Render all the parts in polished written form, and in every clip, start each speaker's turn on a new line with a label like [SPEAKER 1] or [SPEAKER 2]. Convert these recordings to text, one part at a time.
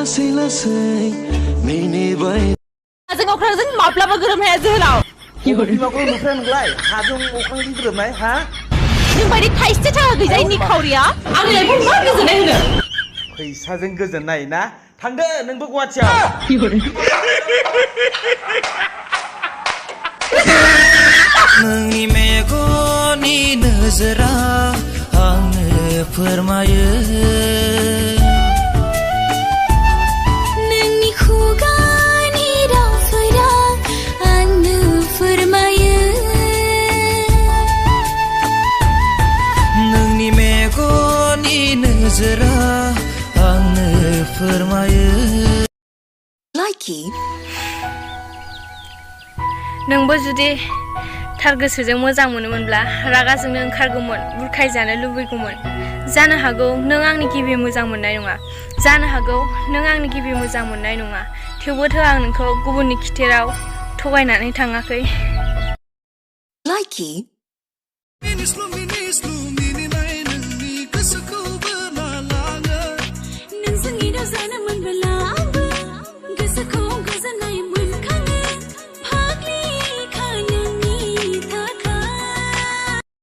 [SPEAKER 1] लासै लासै मिनिबाय
[SPEAKER 2] जों अख्रांजों माब्लाबा गोरोबनो हाया जोहोलाव
[SPEAKER 3] बिमाखौ नुफेरा नोंलाय हाजों अख्रांजों गोरोबनाय हा
[SPEAKER 2] नोंबायदि थाइसे थाखा गैजायै निखावरिया आंलाय मा गोजोननाय होनो
[SPEAKER 3] फैसाजों गोजोननाय ना थांदो नोंबो गुवाहाटियाव
[SPEAKER 1] नोंनि मेगननि नोजोरा आंनो फोरमायो
[SPEAKER 4] नोंनि खुगानि रावफोरा आंनो फोरमायो
[SPEAKER 1] नोंनि मेगननि नोजोरा आंनो फोरमायो
[SPEAKER 4] लाइकि
[SPEAKER 5] नोंबो जुदि थार गोसोजों मोजां मोनोमोनब्ला रागाजोंनो ओंखारगौमोन बुरखायजानो लुबैगौमोन जानो हागौ नों आंनि गिबि मोजां मोननाय नङा जानो हागौ नों आंनि गिबि मोजां मोननाय नङा थेवबोथ' आं नोंखौ गुबुननि खिथेराव थगायनानै थाङाखै
[SPEAKER 4] लाइकि नोंजों इदाव जानो मोनबोला आंबो गोसोखौ गोजोननाय मोनखाङो फाग्लिखा नोंनि थाखाय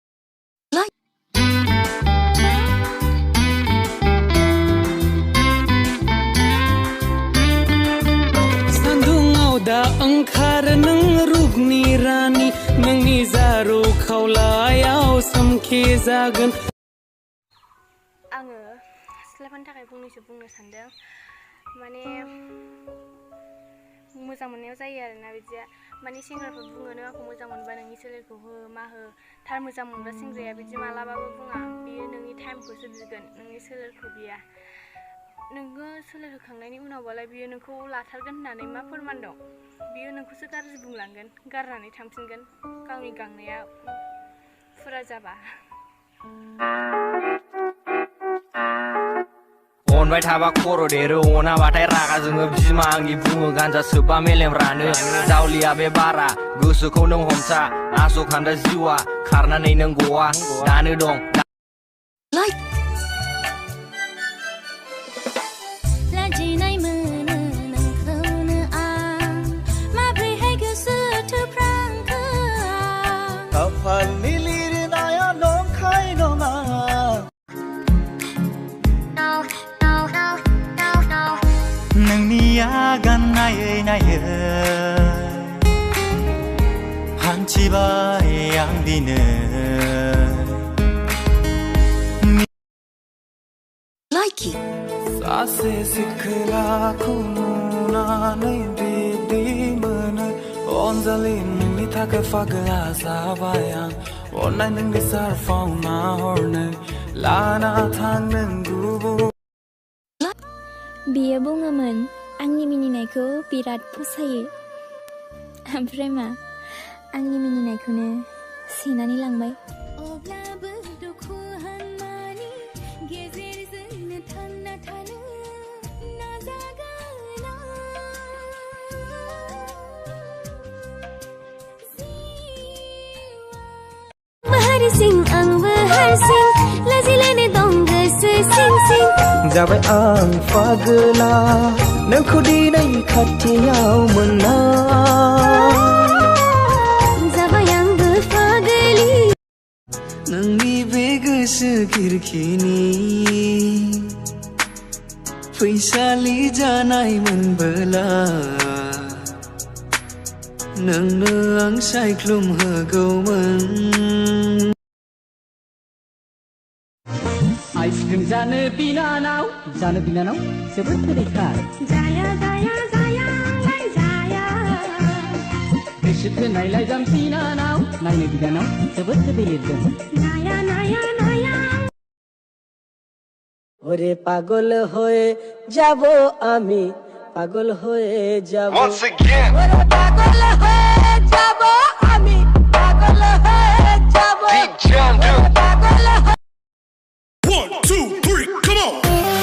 [SPEAKER 1] सान्दुङाव दा ओंखारो नों रुगनि रानि नोंनि जारौ खावलायाव सोमखे जागोन
[SPEAKER 5] आङो सिख्लाफोरनि थाखाय फंनैसो बुंनो सानदों माने मोजां मोननायाव जायो आरोना बिदिया माने सेंग्राफोर बुङो नों आंखौ मोजां मोनबा नोंनि सोलेरखौ हो मा हो थार मोजां मोनग्रा सेंग्राया बिदि मालाबाबो बुङा बियो नोंनि टाइमखौसो बिगोन नोंनि सोलेरखौ बिया नोङो सोलेर होखांनायनि उनावबालाय बियो नोंखौ लाथारगोन होननानै मा फोरमान दं बियो नोंखौसो गाज्रि बुंलांगोन गारनानै थांफिनगोन गावनि गांनाया फुरा जाबा
[SPEAKER 6] अनबाय थाबा खर' देरो अनाबाथाय रागा जोङो बिमा आंनि बुङो गान्जा सोबबा मेलेम रानो जावलिया बे बारा गोसोखौ नों हमथा आस'खान्दा जिउआ खारनानै नों गवा दानो दं
[SPEAKER 4] लाजिनाय मोनो नोंखौनो आं माब्रैहाय गोसो थोफ्रांखो
[SPEAKER 3] खाफालनि लिरनाया नंखाय नङा
[SPEAKER 1] नोंनि आगान नायै नायै हान्थिबाय आं दिनै
[SPEAKER 4] लाइकि
[SPEAKER 1] सासे सिखोलाखौ नुनानै बिदि मोनो अनजालि नोंनि थाखाय फाग्ला जाबाय आं अननाय नोंनि सारफाव नाहरनो लाना थां नों गुबुन
[SPEAKER 7] बियो बुङोमोन आंनि मिनिनायखौ बिराद फसायो ओमफ्राय मा आंनि मिनिनायखौनो सेनानै लांबाय
[SPEAKER 4] अब्लाबो दुखु हान्नानि गेजेरजोंनो थांना थानो नाजागोन आंबो हारसिं लाजिलायनाय दं गोसो सिं सिं
[SPEAKER 1] जाबाय आं फागोला नोंखौ दिनै खाथियाव मोना
[SPEAKER 4] जाबाय आंबो फागोलि
[SPEAKER 1] नोंनि बे गोसो खिरखिनि फैसालि जानाय मोनबोला नोंनो आं सायख्लुम होगौमोन
[SPEAKER 8] आइसक्रिम जानो बिनानाव जोबोद गोदैथार
[SPEAKER 4] जाया जाया जाया जाया
[SPEAKER 8] गोसो थोनायलाय जाम बिनानाव नायनो बिनानाव जोबोद गोदै लिरदों
[SPEAKER 4] नाया नाया नाया
[SPEAKER 8] ওরে পাগল হয়ে যাব আমি পাগল হয়ে যাব
[SPEAKER 1] Once again
[SPEAKER 4] ওরে পাগল হয়ে যাব আমি পাগল হয়ে যাব
[SPEAKER 1] Deep John, dude.
[SPEAKER 4] পাগল
[SPEAKER 1] 1, 2, 3, come on